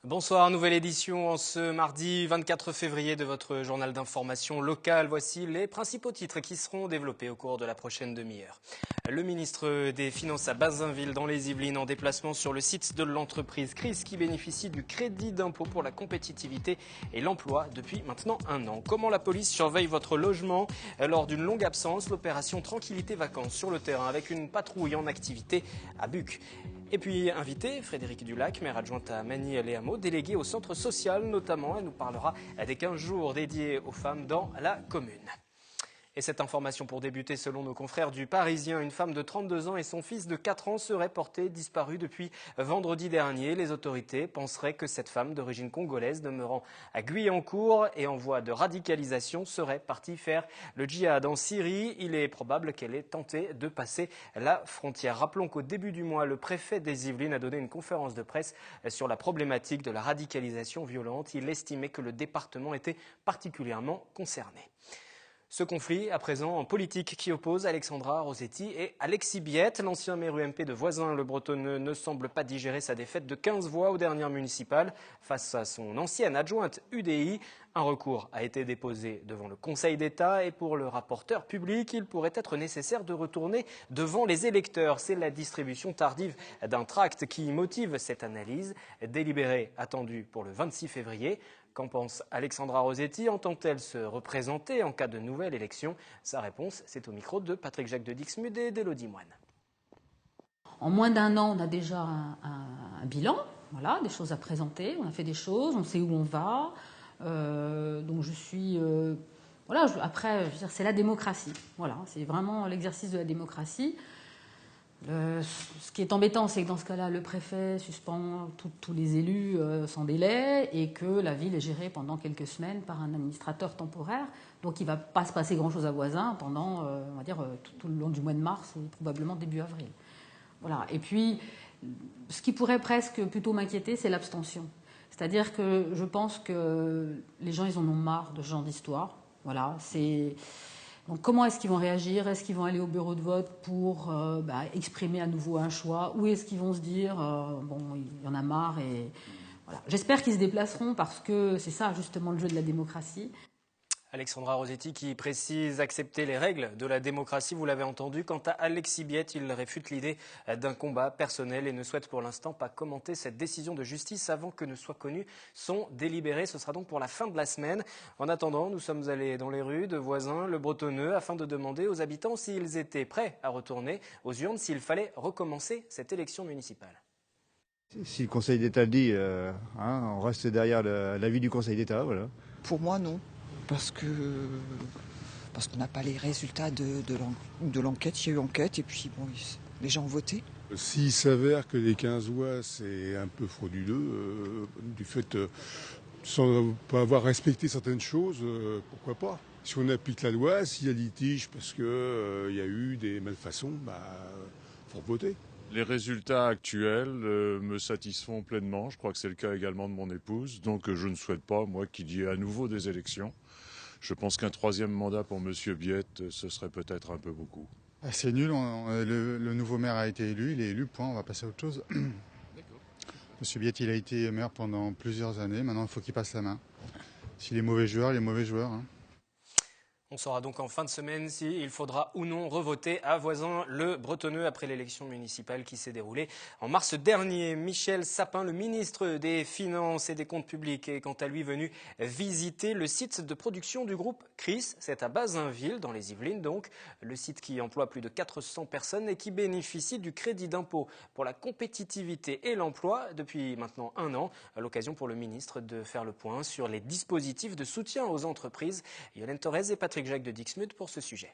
Bonsoir, nouvelle édition en ce mardi 24 février de votre journal d'information locale. Voici les principaux titres qui seront développés au cours de la prochaine demi-heure. Le ministre des Finances à Bazainville dans les Yvelines en déplacement sur le site de l'entreprise CRIS qui bénéficie du crédit d'impôt pour la compétitivité et l'emploi depuis maintenant un an. Comment la police surveille votre logement lors d'une longue absence? L'opération Tranquillité Vacances sur le terrain avec une patrouille en activité à Buc. Et puis invité, Frédéric Dulac, maire adjointe à Magny-les-Hameaux, déléguée au centre social notamment. Elle nous parlera des 15 jours dédiés aux femmes dans la commune. Et cette information pour débuter, selon nos confrères du Parisien, une femme de 32 ans et son fils de 4 ans seraient portés disparus depuis vendredi dernier. Les autorités penseraient que cette femme d'origine congolaise demeurant à Guyancourt et en voie de radicalisation serait partie faire le djihad en Syrie. Il est probable qu'elle ait tenté de passer la frontière. Rappelons qu'au début du mois, le préfet des Yvelines a donné une conférence de presse sur la problématique de la radicalisation violente. Il estimait que le département était particulièrement concerné. Ce conflit, à présent, en politique qui oppose Alexandra Rossetti et Alexis Biette. L'ancien maire UMP de Voisins, le Bretonneux, ne semble pas digérer sa défaite de 15 voix aux dernières municipales face à son ancienne adjointe UDI. Un recours a été déposé devant le Conseil d'État et pour le rapporteur public, il pourrait être nécessaire de retourner devant les électeurs. C'est la distribution tardive d'un tract qui motive cette analyse. Délibéré attendu pour le 26 février. Qu'en pense Alexandra Rossetti? Entend-elle se représenter en cas de nouvelle élection? Sa réponse, c'est au micro de Patrick Jacques de Dixmude et d'Élodie Moine. En moins d'un an, on a déjà un bilan, voilà, des choses à présenter. On a fait des choses, on sait où on va. Donc je suis... après, je veux dire, c'est la démocratie. Voilà, c'est vraiment l'exercice de la démocratie. Ce qui est embêtant, c'est que dans ce cas-là, le préfet suspend tous les élus sans délai et que la ville est gérée pendant quelques semaines par un administrateur temporaire. Donc il ne va pas se passer grand-chose à Voisins pendant, on va dire, tout le long du mois de mars et probablement début avril. Voilà. Et puis, ce qui pourrait presque plutôt m'inquiéter, c'est l'abstention. C'est-à-dire que je pense que les gens, ils en ont marre de ce genre d'histoire. Voilà, c'est... Donc comment est-ce qu'ils vont réagir? Est-ce qu'ils vont aller au bureau de vote pour exprimer à nouveau un choix? Ou est-ce qu'ils vont se dire il y en a marre et voilà. J'espère qu'ils se déplaceront parce que c'est ça justement le jeu de la démocratie. Alexandra Rossetti qui précise accepter les règles de la démocratie, vous l'avez entendu. Quant à Alexis Biette, il réfute l'idée d'un combat personnel et ne souhaite pour l'instant pas commenter cette décision de justice avant que ne soit connu son délibéré. Ce sera donc pour la fin de la semaine. En attendant, nous sommes allés dans les rues de Voisins, le Bretonneux, afin de demander aux habitants s'ils étaient prêts à retourner aux urnes, s'il fallait recommencer cette élection municipale. Si le Conseil d'État le dit, on reste derrière l'avis du Conseil d'État. Voilà. Pour moi, non. Parce qu'on n'a pas les résultats de l'enquête. Il y a eu enquête et puis les gens ont voté. S'il s'avère que les 15 voix, c'est un peu frauduleux, du fait sans pas avoir respecté certaines choses, pourquoi pas? Si on applique la loi, s'il y a litige parce qu'il y a eu des malfaçons, faut voter. Les résultats actuels me satisfont pleinement. Je crois que c'est le cas également de mon épouse. Donc je ne souhaite pas, moi, qu'il y ait à nouveau des élections. Je pense qu'un troisième mandat pour M. Biette, ce serait peut-être un peu beaucoup. C'est nul. Le nouveau maire a été élu. Il est élu, point. On va passer à autre chose. D'accord. M. Biette, il a été maire pendant plusieurs années. Maintenant, il faut qu'il passe la main. S'il est mauvais joueur, il est mauvais joueur. On saura donc en fin de semaine s'il faudra ou non revoter à Voisins le Bretonneux après l'élection municipale qui s'est déroulée en mars dernier. Michel Sapin, le ministre des Finances et des Comptes publics, est quant à lui venu visiter le site de production du groupe CRIS. C'est à Bazainville, dans les Yvelines donc, le site qui emploie plus de 400 personnes et qui bénéficie du crédit d'impôt pour la compétitivité et l'emploi depuis maintenant un an. L'occasion pour le ministre de faire le point sur les dispositifs de soutien aux entreprises. Yolène Torres et Patrick Jacques de Dixmude pour ce sujet.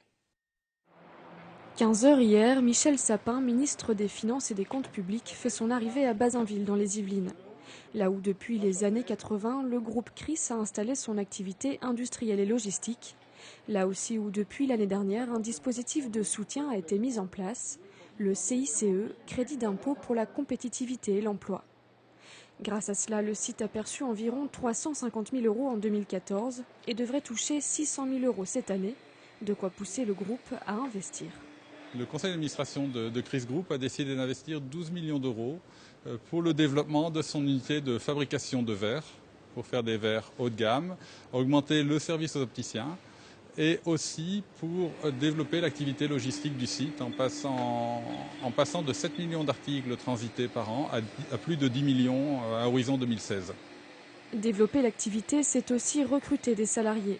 15h hier, Michel Sapin, ministre des Finances et des Comptes publics, fait son arrivée à Bazainville dans les Yvelines. Là où depuis les années 80, le groupe CRIS a installé son activité industrielle et logistique. Là aussi où depuis l'année dernière, un dispositif de soutien a été mis en place, le CICE, Crédit d'impôt pour la compétitivité et l'emploi. Grâce à cela, le site a perçu environ 350 000 € en 2014 et devrait toucher 600 000 € cette année, de quoi pousser le groupe à investir. Le conseil d'administration de Chris Group a décidé d'investir 12 millions d'euros pour le développement de son unité de fabrication de verres, pour faire des verres haut de gamme, augmenter le service aux opticiens et aussi pour développer l'activité logistique du site en passant de 7 millions d'articles transités par an à plus de 10 millions à horizon 2016. Développer l'activité, c'est aussi recruter des salariés.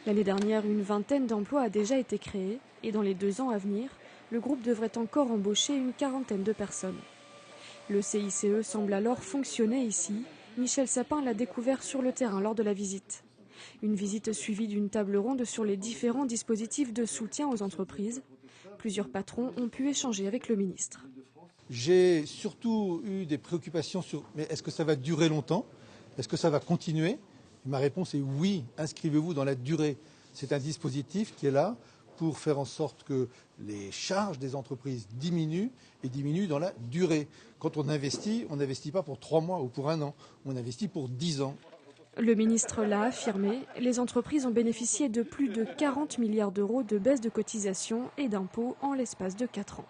L'année dernière, une vingtaine d'emplois a déjà été créés et dans les 2 ans à venir, le groupe devrait encore embaucher une quarantaine de personnes. Le CICE semble alors fonctionner ici. Michel Sapin l'a découvert sur le terrain lors de la visite. Une visite suivie d'une table ronde sur les différents dispositifs de soutien aux entreprises. Plusieurs patrons ont pu échanger avec le ministre. J'ai surtout eu des préoccupations sur mais est-ce que ça va durer longtemps? Est-ce que ça va continuer? Ma réponse est oui, inscrivez-vous dans la durée. C'est un dispositif qui est là pour faire en sorte que les charges des entreprises diminuent et diminuent dans la durée. Quand on n'investit pas pour 3 mois ou pour 1 an, on investit pour 10 ans. Le ministre l'a affirmé, les entreprises ont bénéficié de plus de 40 milliards d'euros de baisse de cotisations et d'impôts en l'espace de 4 ans.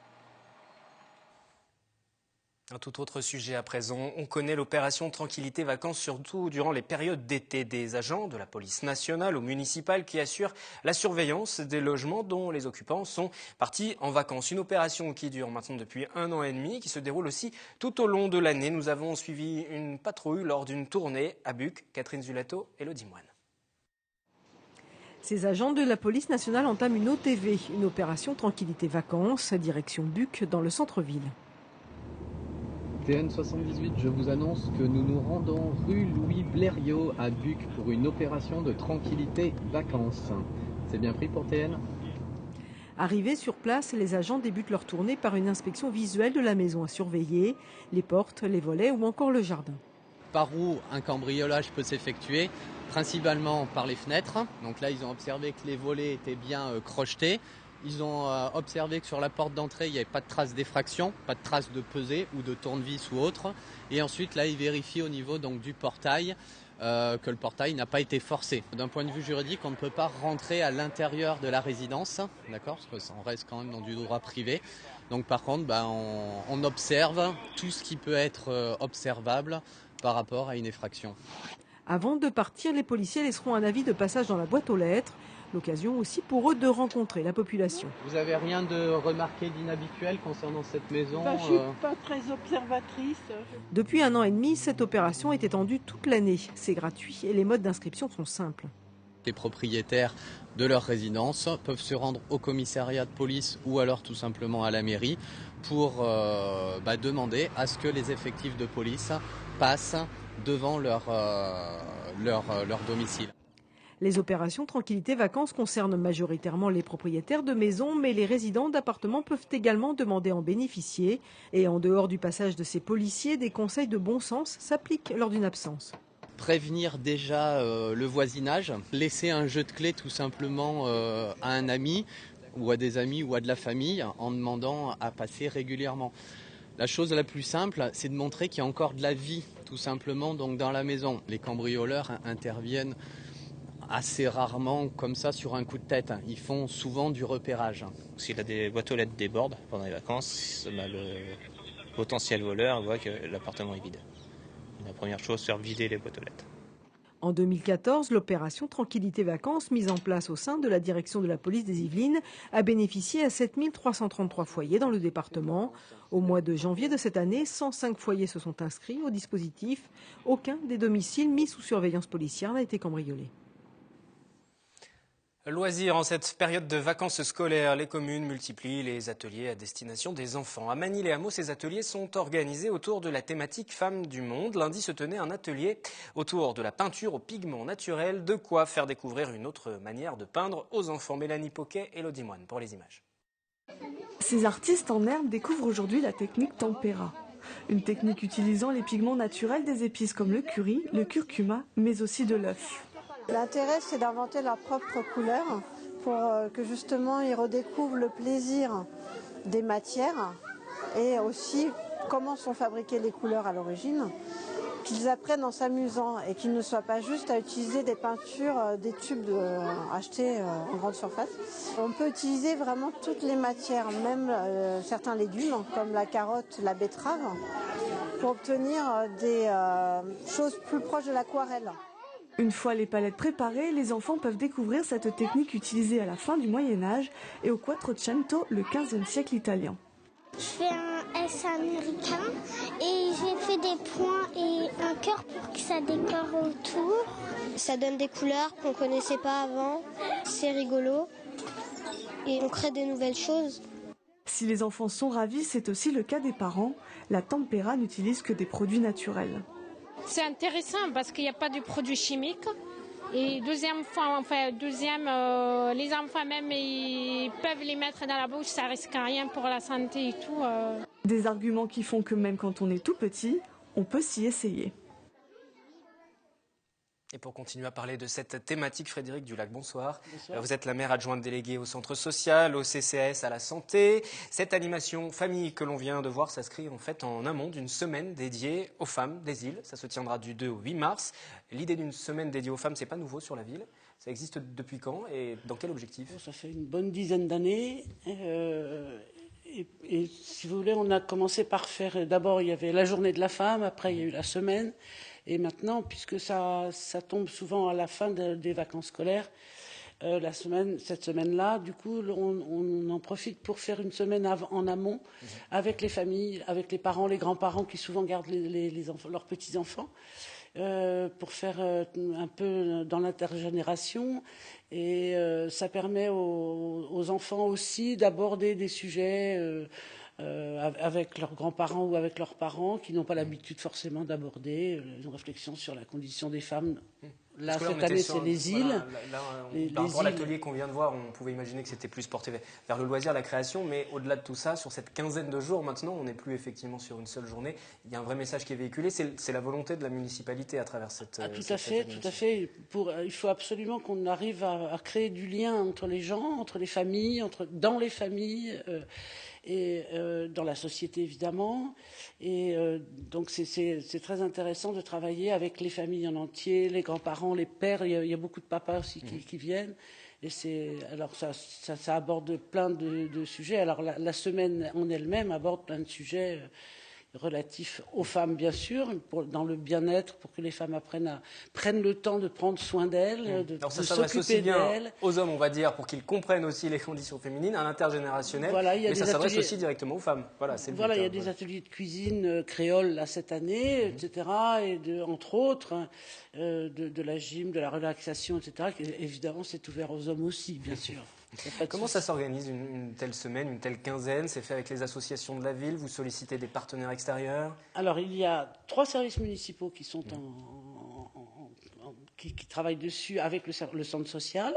Un tout autre sujet à présent. On connaît l'opération Tranquillité Vacances, surtout durant les périodes d'été. Des agents de la police nationale ou municipale qui assurent la surveillance des logements dont les occupants sont partis en vacances. Une opération qui dure maintenant depuis 1 an et demi, qui se déroule aussi tout au long de l'année. Nous avons suivi une patrouille lors d'une tournée à Buc. Catherine Zulato et Elodie Moine. Ces agents de la police nationale entament une OTV, une opération Tranquillité Vacances, direction Buc, dans le centre-ville. TN78, je vous annonce que nous nous rendons rue Louis Blériot à Buc pour une opération de tranquillité vacances. C'est bien pris pour TN? Arrivés sur place, les agents débutent leur tournée par une inspection visuelle de la maison à surveiller, les portes, les volets ou encore le jardin. Par où un cambriolage peut s'effectuer? Principalement par les fenêtres. Donc là, ils ont observé que les volets étaient bien crochetés. Ils ont observé que sur la porte d'entrée, il n'y avait pas de traces d'effraction, pas de traces de pesée ou de tournevis ou autre. Et ensuite, là, ils vérifient au niveau donc, du portail que le portail n'a pas été forcé. D'un point de vue juridique, on ne peut pas rentrer à l'intérieur de la résidence, d'accord, parce qu'on reste quand même dans du droit privé. Donc par contre, on observe tout ce qui peut être observable par rapport à une effraction. Avant de partir, les policiers laisseront un avis de passage dans la boîte aux lettres. L'occasion aussi pour eux de rencontrer la population. Vous avez rien de remarqué d'inhabituel concernant cette maison? Je ne suis pas très observatrice. Depuis 1 an et demi, cette opération est étendue toute l'année. C'est gratuit et les modes d'inscription sont simples. Les propriétaires de leur résidence peuvent se rendre au commissariat de police ou alors tout simplement à la mairie pour demander à ce que les effectifs de police passent devant leur domicile. Les opérations Tranquillité Vacances concernent majoritairement les propriétaires de maisons, mais les résidents d'appartements peuvent également demander à en bénéficier. Et en dehors du passage de ces policiers, des conseils de bon sens s'appliquent lors d'une absence. Prévenir déjà le voisinage, laisser un jeu de clés tout simplement à un ami ou à des amis ou à de la famille en demandant à passer régulièrement. La chose la plus simple, c'est de montrer qu'il y a encore de la vie tout simplement donc, dans la maison. Les cambrioleurs interviennent assez rarement comme ça sur un coup de tête. Ils font souvent du repérage. Si des boîtes aux lettres débordent pendant les vacances, le potentiel voleur voit que l'appartement est vide. La première chose, faire vider les boîtes aux lettres. En 2014, l'opération Tranquillité Vacances, mise en place au sein de la direction de la police des Yvelines, a bénéficié à 7 333 foyers dans le département. Au mois de janvier de cette année, 105 foyers se sont inscrits au dispositif. Aucun des domiciles mis sous surveillance policière n'a été cambriolé. Loisirs, en cette période de vacances scolaires, les communes multiplient les ateliers à destination des enfants. À Magny-les-Hameaux, ces ateliers sont organisés autour de la thématique Femmes du monde. Lundi se tenait un atelier autour de la peinture aux pigments naturels, de quoi faire découvrir une autre manière de peindre aux enfants. Mélanie Poquet et Elodie Moine pour les images. Ces artistes en herbe découvrent aujourd'hui la technique tempéra. Une technique utilisant les pigments naturels des épices comme le curry, le curcuma, mais aussi de l'œuf. L'intérêt, c'est d'inventer leur propre couleur pour que justement ils redécouvrent le plaisir des matières et aussi comment sont fabriquées les couleurs à l'origine qu'ils apprennent en s'amusant et qu'ils ne soient pas juste à utiliser des peintures, des tubes achetés en grande surface. On peut utiliser vraiment toutes les matières, même certains légumes comme la carotte, la betterave, pour obtenir des choses plus proches de l'aquarelle. Une fois les palettes préparées, les enfants peuvent découvrir cette technique utilisée à la fin du Moyen-Âge et au Quattrocento, le XVe siècle italien. Je fais un S américain et j'ai fait des points et un cœur pour que ça décore autour. Ça donne des couleurs qu'on ne connaissait pas avant, c'est rigolo et on crée des nouvelles choses. Si les enfants sont ravis, c'est aussi le cas des parents. La Tempera n'utilise que des produits naturels. C'est intéressant parce qu'il n'y a pas de produits chimiques. Et les enfants même, ils peuvent les mettre dans la bouche, ça risque rien pour la santé et tout. Des arguments qui font que même quand on est tout petit, on peut s'y essayer. Et pour continuer à parler de cette thématique, Frédéric Dulac, bonsoir. Bonsoir. Vous êtes la maire adjointe déléguée au centre social, au CCAS, à la santé. Cette animation famille que l'on vient de voir s'inscrit en fait en amont d'une semaine dédiée aux femmes des îles. Ça se tiendra du 2 au 8 mars. L'idée d'une semaine dédiée aux femmes, c'est pas nouveau sur la ville. Ça existe depuis quand et dans quel objectif? Ça fait une bonne dizaine d'années. Et si vous voulez, on a commencé par faire... D'abord, il y avait la journée de la femme, après il y a eu la semaine. Et maintenant, puisque ça tombe souvent à la fin des vacances scolaires, cette semaine-là, du coup, on en profite pour faire une semaine en amont avec les familles, avec les parents, les grands-parents qui souvent gardent leurs petits-enfants, pour faire un peu dans l'intergénération. Et ça permet aux enfants aussi d'aborder des sujets... avec leurs grands-parents ou avec leurs parents qui n'ont pas l'habitude forcément d'aborder une réflexion sur la condition des femmes. Là, cette année, c'est les îles. Par rapport à l'atelier qu'on vient de voir, on pouvait imaginer que c'était plus porté vers le loisir, la création, mais au-delà de tout ça, sur cette quinzaine de jours maintenant, on n'est plus effectivement sur une seule journée. Il y a un vrai message qui est véhiculé, c'est la volonté de la municipalité à travers cette tout à fait. Il faut absolument qu'on arrive à créer du lien entre les gens, entre les familles, dans les familles. Et dans la société évidemment. Et donc c'est très intéressant de travailler avec les familles en entier, les grands-parents, les pères. Il y a beaucoup de papas aussi qui viennent. Et alors ça aborde plein de sujets. Alors la semaine en elle-même aborde plein de sujets relatifs aux femmes, bien sûr, dans le bien-être, pour que les femmes prennent le temps de prendre soin d'elles, de s'adresse aussi bien aux hommes, on va dire, pour qu'ils comprennent aussi les conditions féminines, à l'intergénérationnel, mais ça s'adresse aussi directement aux femmes. Il y a des ateliers de cuisine créole là, cette année, etc., et entre autres, de la gym, de la relaxation, etc., évidemment, c'est ouvert aux hommes aussi, bien sûr. Comment ça s'organise une telle semaine, une telle quinzaine? C'est fait avec les associations de la ville? Vous sollicitez des partenaires extérieurs? Alors, il y a 3 services municipaux qui sont qui travaillent dessus avec le centre social,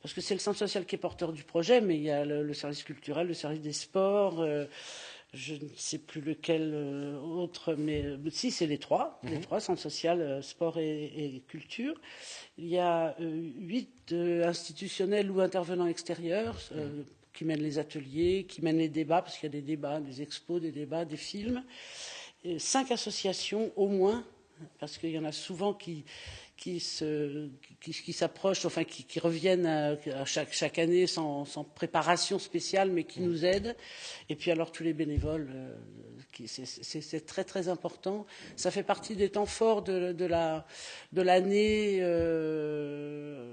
parce que c'est le centre social qui est porteur du projet, mais il y a le service culturel, le service des sports, je ne sais plus lequel autre, mais si, c'est les 3, les 3, centre social, sport et culture. Il y a 8 institutionnels ou intervenants extérieurs qui mènent les ateliers, qui mènent les débats, parce qu'il y a des débats, des expos, des débats, des films. Et 5 associations au moins, parce qu'il y en a souvent qui s'approchent, enfin qui reviennent à chaque année sans préparation spéciale, mais qui nous aident. Et puis alors tous les bénévoles, c'est très très important. Ça fait partie des temps forts de l'année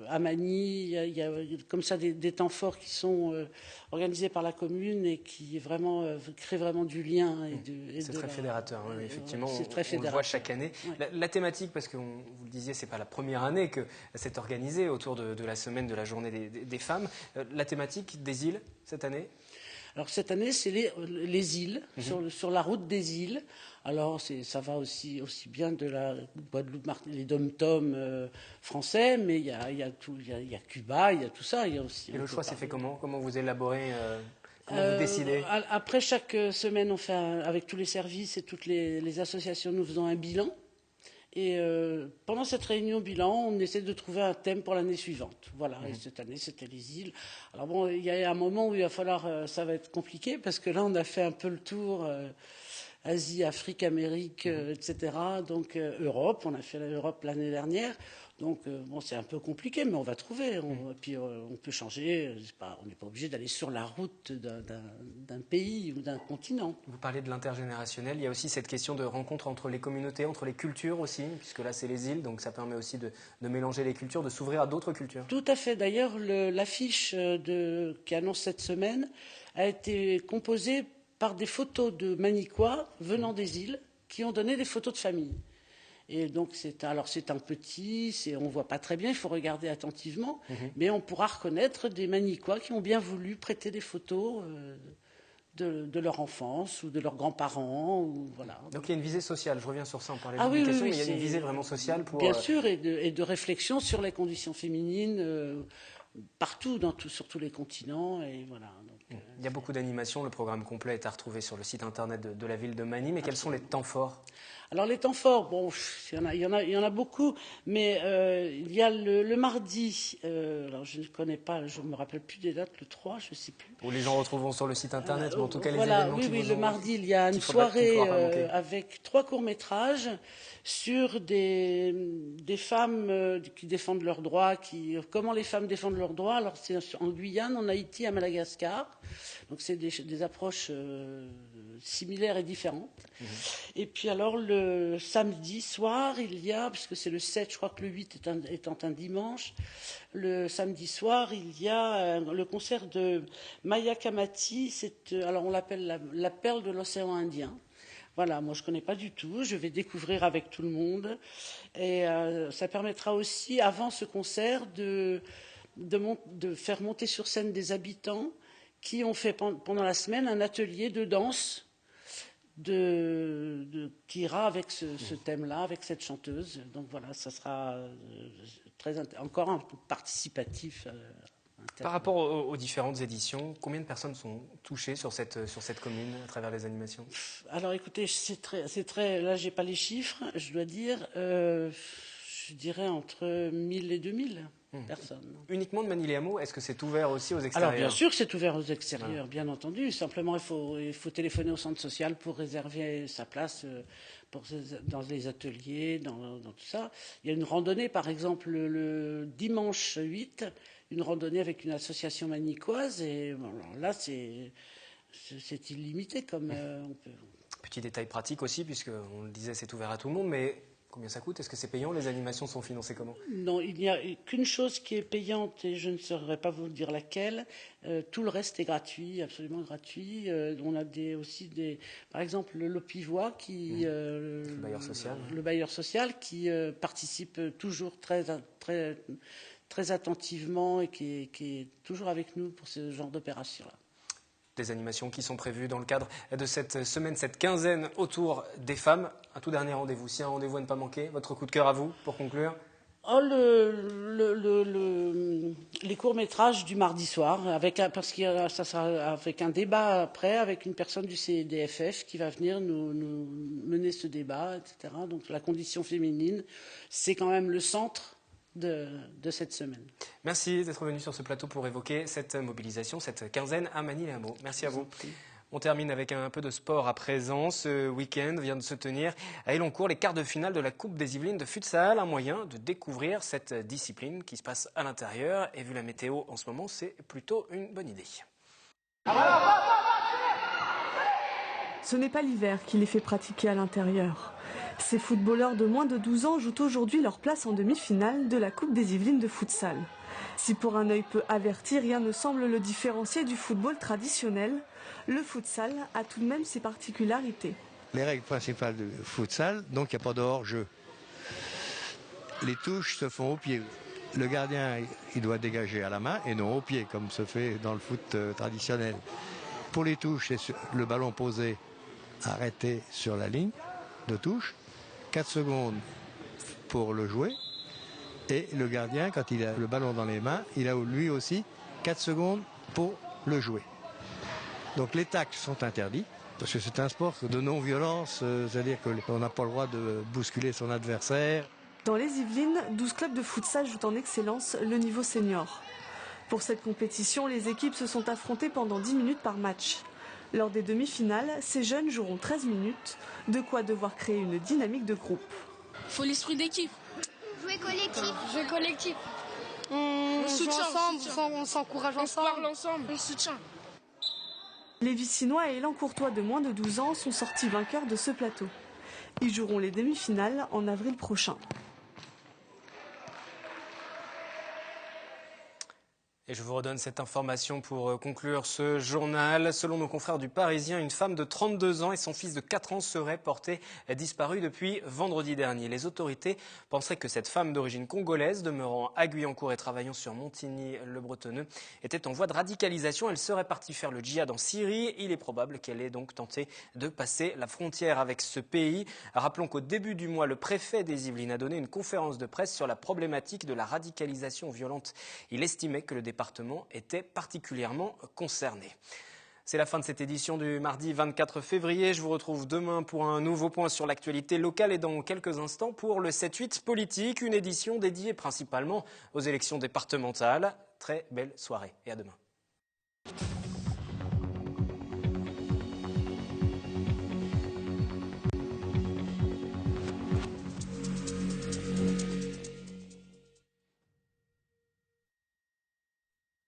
à Magny. Il y a comme ça des temps forts qui sont organisés par la commune et qui créent vraiment du lien. C'est très fédérateur, oui, effectivement. C'est très fédérateur. On le voit chaque année. Oui. La thématique, parce que vous le disiez, c'est pas la première année que c'est organisé autour de la semaine de la journée des femmes. La thématique des îles cette année? Alors cette année, c'est les îles, sur la route des îles. Alors ça va aussi bien de la Guadeloupe, les dom-toms français, mais il y a Cuba, il y a tout ça. Il y a aussi, et le choix s'est fait comment? Comment vous élaborez comment vous décidez? Après chaque semaine, on fait avec tous les services et toutes les associations, nous faisons un bilan. Et pendant cette réunion bilan, on essaie de trouver un thème pour l'année suivante. Voilà, et cette année, c'était les îles. Alors bon, il y a un moment où il va falloir, ça va être compliqué, parce que là, on a fait un peu le tour Asie, Afrique, Amérique, etc. Donc Europe, on a fait l'Europe l'année dernière. Donc bon, c'est un peu compliqué, mais on va trouver. Et puis on peut changer. On n'est pas obligé d'aller sur la route d'un pays ou d'un continent. Vous parlez de l'intergénérationnel. Il y a aussi cette question de rencontre entre les communautés, entre les cultures aussi, puisque là c'est les îles, donc ça permet aussi de mélanger les cultures, de s'ouvrir à d'autres cultures. Tout à fait. D'ailleurs, l'affiche qui annonce cette semaine a été composée par des photos de Manicouas venant des îles qui ont donné des photos de famille. Et donc c'est un petit, on ne voit pas très bien, il faut regarder attentivement, mais on pourra reconnaître des Manicouas qui ont bien voulu prêter des photos de leur enfance ou de leurs grands-parents. Voilà. Donc il y a une visée sociale, je reviens sur ça, on parlait oui, d'éducation, oui, mais il y a une visée vraiment sociale pour... Bien sûr, et de réflexion sur les conditions féminines partout, sur tous les continents. Et voilà. Donc, il y a beaucoup d'animations, le programme complet est à retrouver sur le site internet de la ville de Manille, mais quels sont les temps forts ? Alors les temps forts, bon, il y en a beaucoup, mais il y a le mardi, alors je ne connais pas, je ne me rappelle plus des dates, le 3, je ne sais plus. Où les gens retrouveront sur le site internet, mais en tout cas les voilà, événements oui, le mardi, il y a une soirée avec 3 courts-métrages sur des femmes qui défendent leurs droits, comment les femmes défendent leurs droits. Alors c'est en Guyane, en Haïti, à Madagascar, donc c'est des approches similaires et différentes. Et puis alors le samedi soir, il y a, puisque c'est le 7, je crois que le 8 étant un dimanche, le samedi soir, il y a le concert de Maya Kamati, alors on l'appelle la perle de l'océan Indien. Voilà, moi je ne connais pas du tout, je vais découvrir avec tout le monde. Et ça permettra aussi, avant ce concert, de faire monter sur scène des habitants qui ont fait pendant la semaine un atelier de danse qui ira avec ce thème-là, avec cette chanteuse. Donc voilà, ça sera encore un peu participatif. Par rapport aux différentes éditions, combien de personnes sont touchées sur cette commune à travers les animations ? Alors écoutez, c'est très, là j'ai pas les chiffres, je dois dire, je dirais entre 1000 et 2000 personnes. Uniquement de Manille-les-Hameaux, est-ce que c'est ouvert aussi aux extérieurs ? Alors bien sûr que c'est ouvert aux extérieurs, bien entendu. Simplement il faut téléphoner au centre social pour réserver sa place dans les ateliers, dans tout ça. Il y a une randonnée par exemple le dimanche 8, une randonnée avec une association manicoise et bon, là c'est illimité comme on peut. Petit détail pratique aussi, puisqu'on le disait, c'est ouvert à tout le monde, mais combien ça coûte ? Est-ce que c'est payant ? Les animations sont financées comment ? Non, il n'y a qu'une chose qui est payante et je ne saurais pas vous dire laquelle. Tout le reste est gratuit, absolument gratuit. On a aussi par exemple le Pivois, le bailleur social, qui participe toujours très attentivement et qui est toujours avec nous pour ce genre d'opération-là. Des animations qui sont prévues dans le cadre de cette semaine, cette quinzaine autour des femmes. Un tout dernier rendez-vous, si un rendez-vous à ne pas manquer, votre coup de cœur à vous pour conclure ? Les courts-métrages du mardi soir, parce que ça sera avec un débat après, avec une personne du CDFF qui va venir nous mener ce débat, etc. Donc la condition féminine, c'est quand même le centre de cette semaine. Merci d'être venu sur ce plateau pour évoquer cette mobilisation, cette quinzaine à Manille-les-Hameaux. Merci à vous. On termine avec un peu de sport à présent. Ce week-end vient de se tenir à Elancourt les quarts de finale de la Coupe des Yvelines de futsal. Un moyen de découvrir cette discipline qui se passe à l'intérieur. Et vu la météo en ce moment, c'est plutôt une bonne idée. Ce n'est pas l'hiver qui les fait pratiquer à l'intérieur. Ces footballeurs de moins de 12 ans jouent aujourd'hui leur place en demi-finale de la Coupe des Yvelines de futsal. Si pour un œil peu averti, rien ne semble le différencier du football traditionnel, le futsal a tout de même ses particularités. Les règles principales du futsal, donc il n'y a pas de hors-jeu. Les touches se font au pied. Le gardien, il doit dégager à la main et non au pied, comme se fait dans le foot traditionnel. Pour les touches, c'est le ballon posé arrêté sur la ligne de touche. 4 secondes pour le jouer. Et le gardien, quand il a le ballon dans les mains, il a lui aussi 4 secondes pour le jouer. Donc les tacles sont interdits, parce que c'est un sport de non-violence, c'est-à-dire qu'on n'a pas le droit de bousculer son adversaire. Dans les Yvelines, 12 clubs de futsal jouent en excellence le niveau senior. Pour cette compétition, les équipes se sont affrontées pendant 10 minutes par match. Lors des demi-finales, ces jeunes joueront 13 minutes, de quoi devoir créer une dynamique de groupe. Faut l'esprit d'équipe. Jouer collectif. Jouer collectif. On joue ensemble, on s'encourage ensemble. On parle ensemble. On soutient. Les Vicinois et Élan Courtois de moins de 12 ans sont sortis vainqueurs de ce plateau. Ils joueront les demi-finales en avril prochain. Et je vous redonne cette information pour conclure ce journal. Selon nos confrères du Parisien, une femme de 32 ans et son fils de 4 ans seraient portés disparus depuis vendredi dernier. Les autorités penseraient que cette femme d'origine congolaise, demeurant à Guyancourt et travaillant sur Montigny-le-Bretonneux, était en voie de radicalisation. Elle serait partie faire le djihad en Syrie. Il est probable qu'elle ait donc tenté de passer la frontière avec ce pays. Rappelons qu'au début du mois, le préfet des Yvelines a donné une conférence de presse sur la problématique de la radicalisation violente. Il estimait que le département était particulièrement concerné. C'est la fin de cette édition du mardi 24 février. Je vous retrouve demain pour un nouveau point sur l'actualité locale et dans quelques instants pour le 7-8 politique, une édition dédiée principalement aux élections départementales. Très belle soirée et à demain.